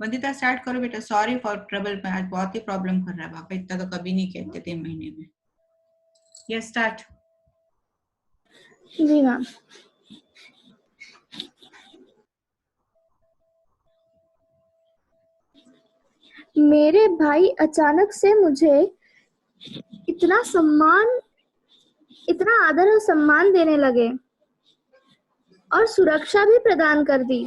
Vandita start करो बेटा। Sorry for trouble, में आज बहुत ही प्रॉब्लम कर रहा है पापा, इतना तो कभी नहीं कहते 3 महीने में। Yes start. जी मैम। मेरे भाई अचानक से मुझे इतना आदर और सम्मान देने लगे और सुरक्षा भी प्रदान कर दी।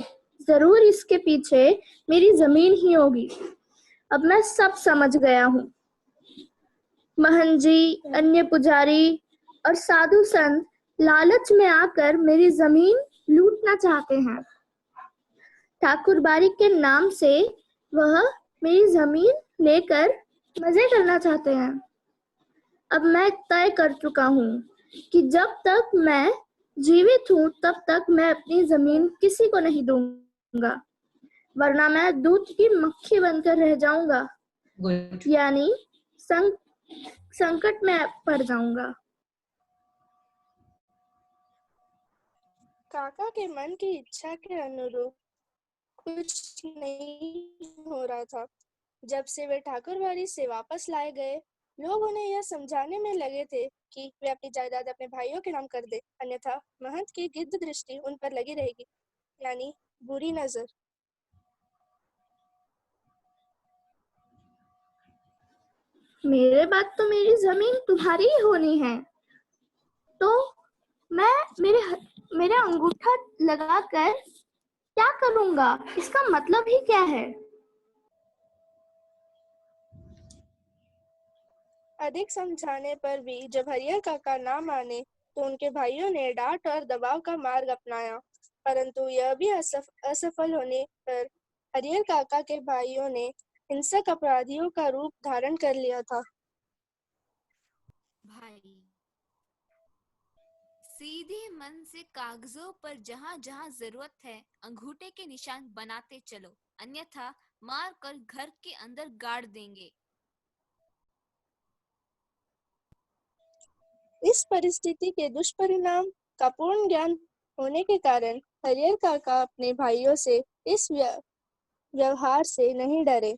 जरूर इसके पीछे मेरी जमीन ही होगी। अब मैं सब समझ गया हूँ। महन जी, अन्य पुजारी और साधु संत लालच में आकर मेरी जमीन लूटना चाहते हैं। ठाकुर बारी के नाम से वह मेरी जमीन लेकर मजे करना चाहते हैं। अब मैं तय कर चुका हूँ कि जब तक मैं जीवित हूँ तब तक मैं अपनी जमीन किसी को नहीं दूंगा, वरना मैं दूध की मक्खी बनकर रह जाऊंगा। गुड। यानी संकट में पड़ जाऊंगा। काका के मन की इच्छा के अनुरूप कुछ नहीं हो रहा था। जब से वे ठाकुरबाड़ी से वापस लाए गए, लोग उन्हें यह समझाने में लगे थे कि वे अपनी जायदाद अपने भाइयों के नाम कर दे, अन्यथा महंत की गिद्ध दृष्टि उन पर लगी रहेगी, यानी बुरी नजर। मेरे बाद तो मेरी जमीन तुम्हारी ही होनी है, तो मैं मेरे अंगूठा लगाकर क्या करूंगा? इसका मतलब ही क्या है? अधिक समझाने पर भी जब हरियर काका ना माने तो उनके भाइयों ने डांट और दबाव का मार्ग अपनाया, परंतु यह भी असफल होने पर हरियर काका के भाइयों ने हिंसक अपराधियों का रूप धारण कर लिया था। भाई, सीधे मन से कागजों पर जहां जहां जरूरत है अंगूठे के निशान बनाते चलो, अन्यथा मार कर घर के अंदर गाड़ देंगे। इस परिस्थिति के दुष्परिणाम का पूर्ण ज्ञान होने के कारण हरियर काका अपने भाइयों से इस व्यवहार से नहीं डरे।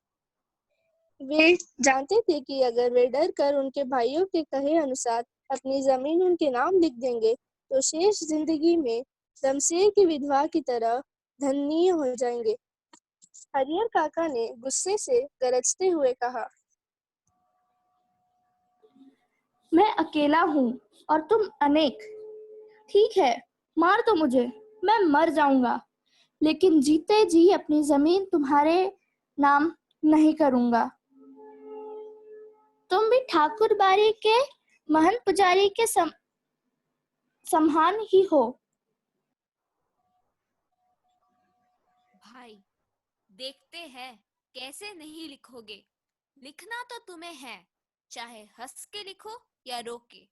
वे जानते थे कि अगर वे डर कर उनके भाइयों के कहे अनुसार अपनी जमीन उनके नाम लिख देंगे तो शेष जिंदगी में शमशेर की विधवा की तरह धन्य हो जाएंगे। हरियर काका ने गुस्से से गरजते हुए कहा, मैं अकेला हूँ और तुम अनेक। ठीक है, मार दो मुझे, मैं मर जाऊंगा, लेकिन जीते जी अपनी जमीन तुम्हारे नाम नहीं करूंगा। तुम भी ठाकुर बारी के महंत पुजारी के समान ही हो। भाई, देखते हैं कैसे नहीं लिखोगे। लिखना तो तुम्हें है, चाहे हंस के लिखो या रो के।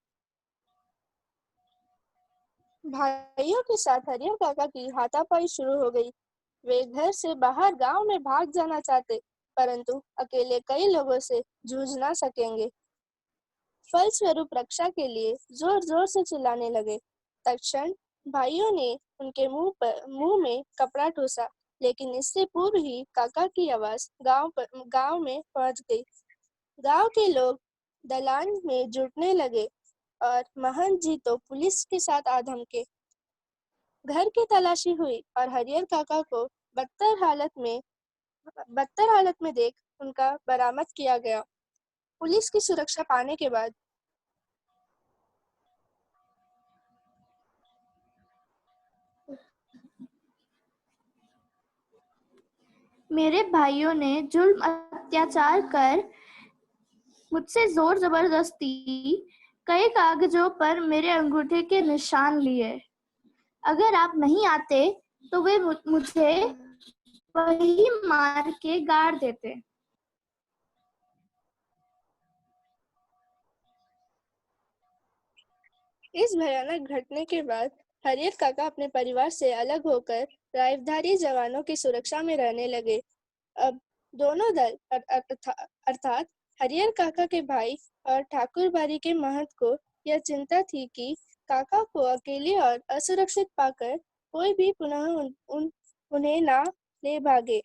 भाइयों के साथ हरियर काका की हाथापाई शुरू हो गई। वे घर से बाहर गांव में भाग जाना चाहते, परंतु अकेले कई लोगों से जूझ ना सकेंगे। फलस्वरूप रक्षा के लिए जोर जोर से चिल्लाने लगे। तत्क्षण भाइयों ने उनके मुंह में कपड़ा ठूसा, लेकिन इससे पूर्व ही काका की आवाज गांव में पहुंच गई। गांव के लोग दलान में जुटने लगे और महंत जी तो पुलिस के साथ आ धमके। घर की तलाशी हुई और हरियर काका को बदतर हालत में देख उनका बरामद किया गया। पुलिस की सुरक्षा पाने के बाद मेरे भाइयों ने जुल्म अत्याचार कर मुझसे जोर जबरदस्ती कई कागजों पर मेरे अंगूठे के निशान लिए। अगर आप नहीं आते तो वे मुझे वही मार के गाड़ देते। इस भयानक घटने के बाद हरियर काका अपने परिवार से अलग होकर राइफधारी जवानों की सुरक्षा में रहने लगे। अब दोनों दल अर्थात हरियर काका के भाई और ठाकुर बारी के महंत को यह चिंता थी कि काका को अकेले और असुरक्षित पाकर कोई भी पुनः उन्हें ना ले भागे।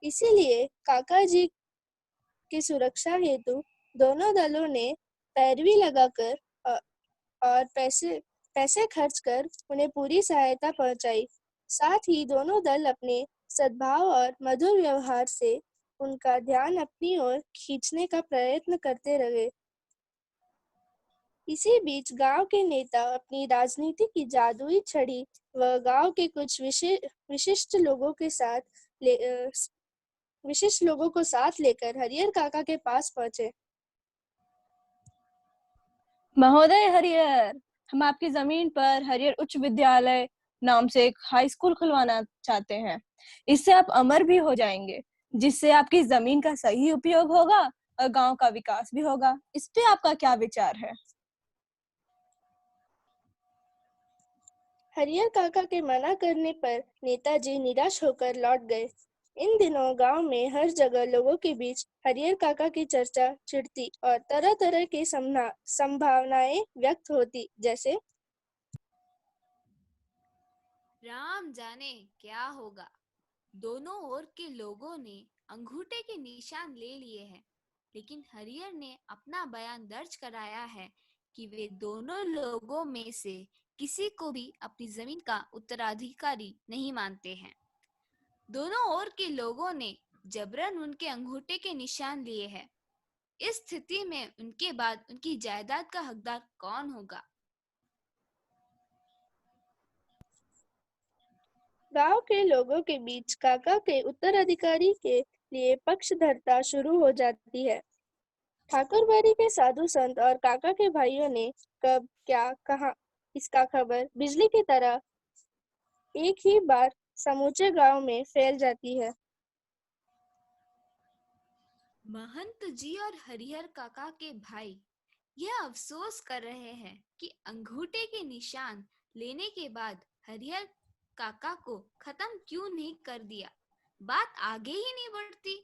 इसीलिए काका जी की सुरक्षा हेतु दोनों दलों ने पैरवी लगाकर और पैसे खर्च कर उन्हें पूरी सहायता पहुंचाई। साथ ही दोनों दल अपने सद्भाव और मधुर व्यवहार से उनका ध्यान अपनी ओर खींचने का प्रयत्न करते रहे। इसी बीच गांव के नेता अपनी राजनीति की जादुई छड़ी व गांव के कुछ विशिष्ट लोगों को साथ लेकर हरिहर काका के पास पहुंचे। महोदय हरिहर, हम आपकी जमीन पर हरिहर उच्च विद्यालय नाम से एक हाई स्कूल खुलवाना चाहते हैं। इससे आप अमर भी हो जाएंगे, जिससे आपकी जमीन का सही उपयोग होगा और गांव का विकास भी होगा। इस पे आपका क्या विचार है? हरिहर काका के मना करने पर नेताजी निराश होकर लौट गए। इन दिनों गांव में हर जगह लोगों के बीच हरिहर काका की चर्चा छिड़ती और तरह तरह की संभावनाएं व्यक्त होती, जैसे राम जाने क्या होगा। दोनों ओर के लोगों ने अंगूठे के निशान ले लिए हैं, लेकिन हरिहर ने अपना बयान दर्ज कराया है कि वे दोनों लोगों में से किसी को भी अपनी जमीन का उत्तराधिकारी नहीं मानते हैं। दोनों ओर के लोगों ने जबरन उनके अंगूठे के निशान लिए हैं। इस स्थिति में उनके बाद उनकी जायदाद का हकदार कौन होगा? गांव के लोगों के बीच काका के उत्तराधिकारी के लिए पक्षधरता शुरू हो जाती है। ठाकुरबाड़ी के साधु संत और काका के भाइयों ने कब क्या कहा, इसका खबर बिजली की तरह एक ही बार समूचे गांव में फैल जाती है। महंत जी और हरिहर काका के भाई यह अफसोस कर रहे हैं कि अंगूठे के निशान लेने के बाद हरिहर काका को खत्म क्यों नहीं कर दिया। बात आगे ही नहीं बढ़ती।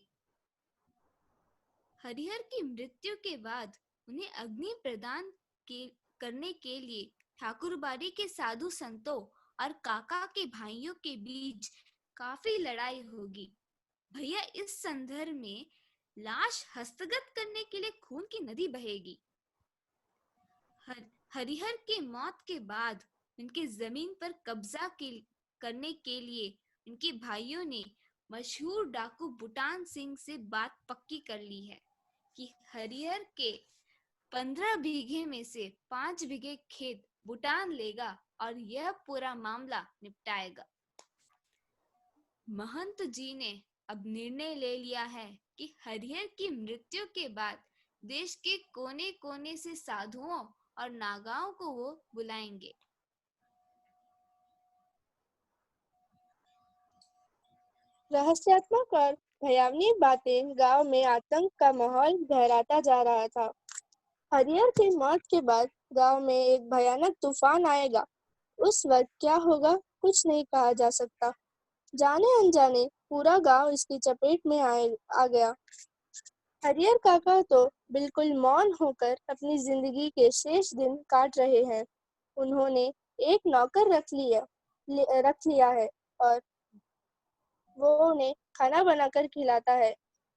हरिहर की मृत्यु के बाद उन्हें अग्नि प्रदान करने के लिए ठाकुरबाड़ी के साधु संतों और काका के भाइयों के बीच काफी लड़ाई होगी। भैया, इस संदर्भ में लाश हस्तगत करने के लिए खून की नदी बहेगी। हरिहर के मौत के बाद उनके जमीन पर कब्जा करने के लिए उनके भाइयों ने मशहूर डाकू बुटान सिंह से बात पक्की कर ली है कि हरिहर के 15 बीघे में से 5 बीघे खेत बुटान लेगा और यह पूरा मामला निपटाएगा। महंत जी ने अब निर्णय ले लिया है कि हरिहर की मृत्यु के बाद देश के कोने कोने से साधुओं और नागाओं को वो बुलाएंगे। रहस्यात्मक और भयावनी बातें गांव में आतंक का माहौल गहराता जा रहा था। हरिहर की मौत के बाद गांव में एक भयानक तूफान आएगा। उस वक्त क्या होगा कुछ नहीं कहा जा सकता। जाने अनजाने पूरा गांव इसकी चपेट में आ गया। हरिहर काका तो बिल्कुल मौन होकर अपनी जिंदगी के शेष दिन काट रहे हैं। उन्होंने एक नौकर रख लिया है और वो उन्हें खाना बनाकर खिलाता है।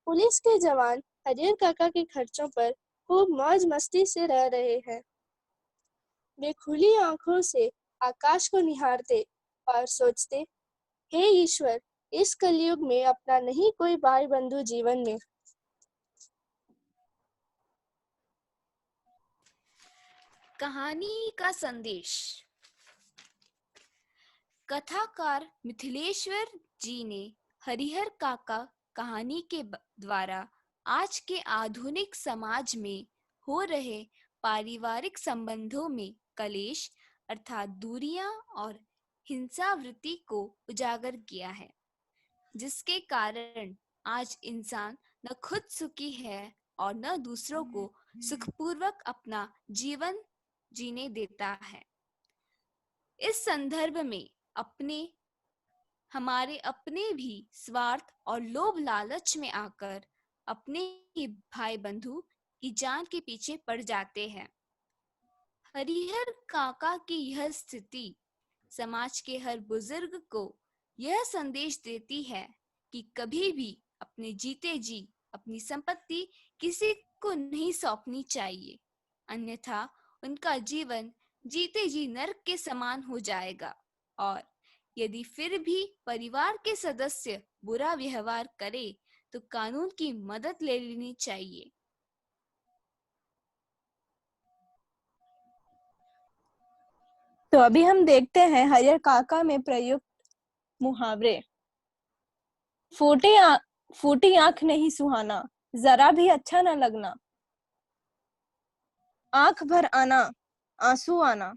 पुलिस के जवान हरिहर काका के खर्चों पर खूब मौज मस्ती से रह रहे हैं। वे खुली आंखों से आकाश को निहारते और सोचते, हे ईश्वर, इस कलयुग में अपना नहीं कोई भाई बंधु जीवन में। कहानी का संदेश। कथाकार मिथिलेश्वर जी ने हरिहर काका कहानी के द्वारा आज के आधुनिक समाज में हो रहे पारिवारिक संबंधों में कलेश अर्थात दूरियां और हिंसावृत्ति को उजागर किया है, जिसके कारण आज इंसान न खुद सुखी है और न दूसरों को सुखपूर्वक अपना जीवन जीने देता है। इस संदर्भ में हमारे अपने भी स्वार्थ और लोभ लालच में आकर अपने ही भाई बंधु की जान के पीछे पड़ जाते हैं। हरिहर काका की यह स्थिति समाज के हर बुजुर्ग को यह संदेश देती है कि कभी भी अपने जीते जी अपनी संपत्ति किसी को नहीं सौंपनी चाहिए, अन्यथा उनका जीवन जीते जी नरक के समान हो जाएगा। और यदि फिर भी परिवार के सदस्य बुरा व्यवहार करे तो कानून की मदद ले लेनी चाहिए। तो अभी हम देखते हैं हरिहर काका में प्रयुक्त मुहावरे। फूटी आंख नहीं सुहाना, जरा भी अच्छा न लगना। आंख भर आना, आंसू आना।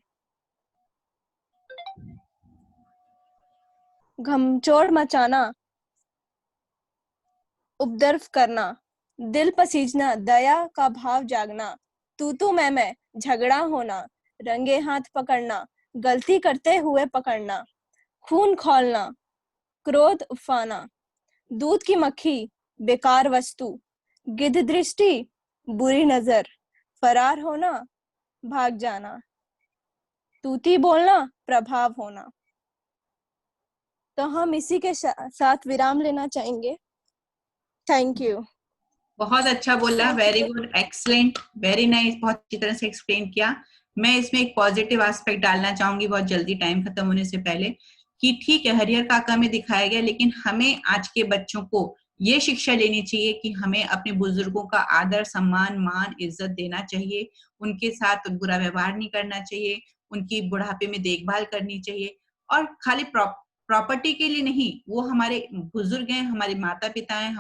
घमचोर मचाना, उपद्रव करना। दिल पसीजना, दया का भाव जागना। तू मैं, झगड़ा होना। रंगे हाथ पकड़ना, गलती करते हुए पकड़ना। खून खौलना, क्रोध उफाना। दूध की मक्खी, बेकार वस्तु। गिद्ध दृष्टि, बुरी नजर। फरार होना, भाग जाना। तूती बोलना, प्रभाव होना। तो हम इसी के साथ विराम लेना चाहेंगे। Thank you. बहुत अच्छा बोला, very good, excellent, very nice, बहुत अच्छी तरह से एक्सप्लेन किया। मैं इसमें एक पॉजिटिव एस्पेक्ट डालना चाहूंगी बहुत जल्दी, टाइम खत्म होने से पहले, कि ठीक है हरिहर काका में दिखाया गया, लेकिन हमें आज के बच्चों को ये शिक्षा लेनी चाहिए कि हमें अपने बुजुर्गों का आदर, सम्मान, मान, इज्जत देना चाहिए, उनके साथ बुरा व्यवहार नहीं करना चाहिए, उनकी बुढ़ापे में देखभाल करनी चाहिए। और खाली प्रॉपर्टी के लिए नहीं, वो हमारे बुजुर्ग हैं, हमारे माता पिता हैं,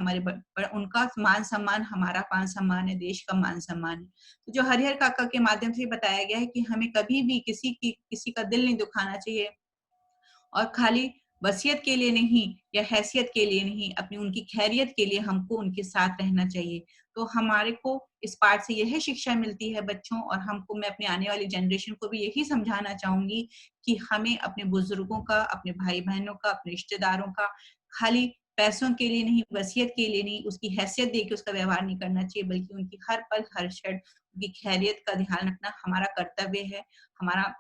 उनका मान सम्मान हमारा मान सम्मान है, देश का मान सम्मान है। तो जो हरिहर काका के माध्यम से बताया गया है कि हमें कभी भी किसी का दिल नहीं दुखाना चाहिए, और खाली वसीयत के लिए नहीं या हैसियत के लिए नहीं, अपनी उनकी खैरियत के लिए हमको उनके साथ रहना चाहिए। तो हमारे को इस पाठ से यही शिक्षा मिलती है बच्चों, और हमको, मैं अपने आने वाली जनरेशन को भी यही समझाना चाहूंगी कि हमें अपने बुजुर्गों का, अपने भाई बहनों का, अपने रिश्तेदारों का खाली पैसों के लिए नहीं, वसीयत के लिए नहीं, उसकी हैसियत देख के उसका व्यवहार नहीं करना चाहिए, बल्कि उनकी हर पल हर क्षण उनकी खैरियत का ध्यान रखना हमारा कर्तव्य है। हमारा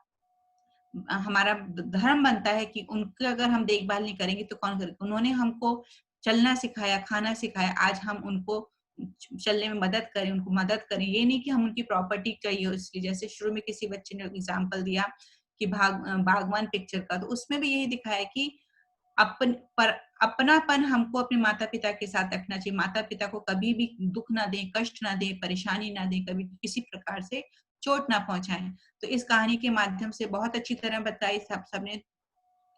हमारा धर्म बनता है कि उनकी अगर हम देखभाल नहीं करेंगे तो कौन करेगा। उन्होंने हमको चलना सिखाया, खाना सिखाया, आज हम उनको चलने में मदद करें, उनको मदद करें। ये नहीं कि हम उनकी प्रॉपर्टी चाहिए इसलिए, जैसे शुरू में किसी बच्चे ने एग्जाम्पल दिया कि बागवान पिक्चर का, तो उसमें भी यही दिखाया कि अपनापन हमको अपने माता पिता के साथ रखना चाहिए। माता पिता को कभी भी दुख ना दें, कष्ट ना दें, परेशानी ना दें, कभी किसी प्रकार से चोट ना पहुंचाएं। तो इस कहानी के माध्यम से बहुत अच्छी तरह बताई सबने,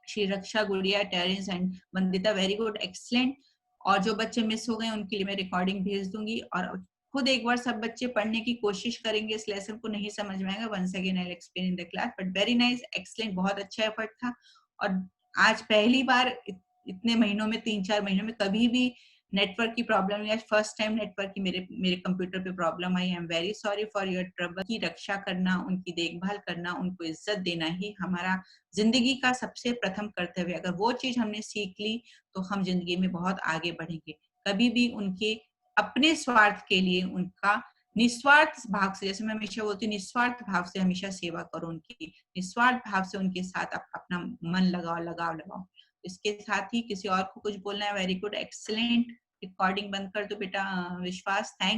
Shri Raksha, Gudiya, Terence and Vandita, very good, excellent. और जो बच्चे मिस हो गए उनके लिए मैं रिकॉर्डिंग भेज दूंगी, और खुद एक बार सब बच्चे पढ़ने की कोशिश करेंगे। इस लेसन को नहीं समझ में आएगा, once again I will explain in the class, but very nice, excellent, बहुत अच्छा एफर्ट था। और आज पहली बार इतने महीनों में, 3-4 महीनों में कभी भी नेटवर्क की प्रॉब्लम, या फर्स्ट टाइम नेटवर्क की मेरे कंप्यूटर पे problem I. I am very sorry for your trouble. की रक्षा करना, उनकी देखभाल करना, उनको इज्जत देना ही हमारा जिंदगी का सबसे प्रथम कर्तव्य है। अगर वो चीज हमने सीख ली तो हम जिंदगी में बहुत आगे बढ़ेंगे। कभी भी उनके अपने स्वार्थ के लिए, उनका निस्वार्थ भाव से, जैसे मैं हमेशा बोलती हूँ, निस्वार्थ भाव से हमेशा सेवा करो उनकी, निस्वार्थ भाव से उनके साथ अपना मन लगाओ। इसके साथ ही किसी और को कुछ बोलना है? वेरी गुड, एक्सीलेंट, रिकॉर्डिंग बंद कर दो बेटा विश्वास, थैंक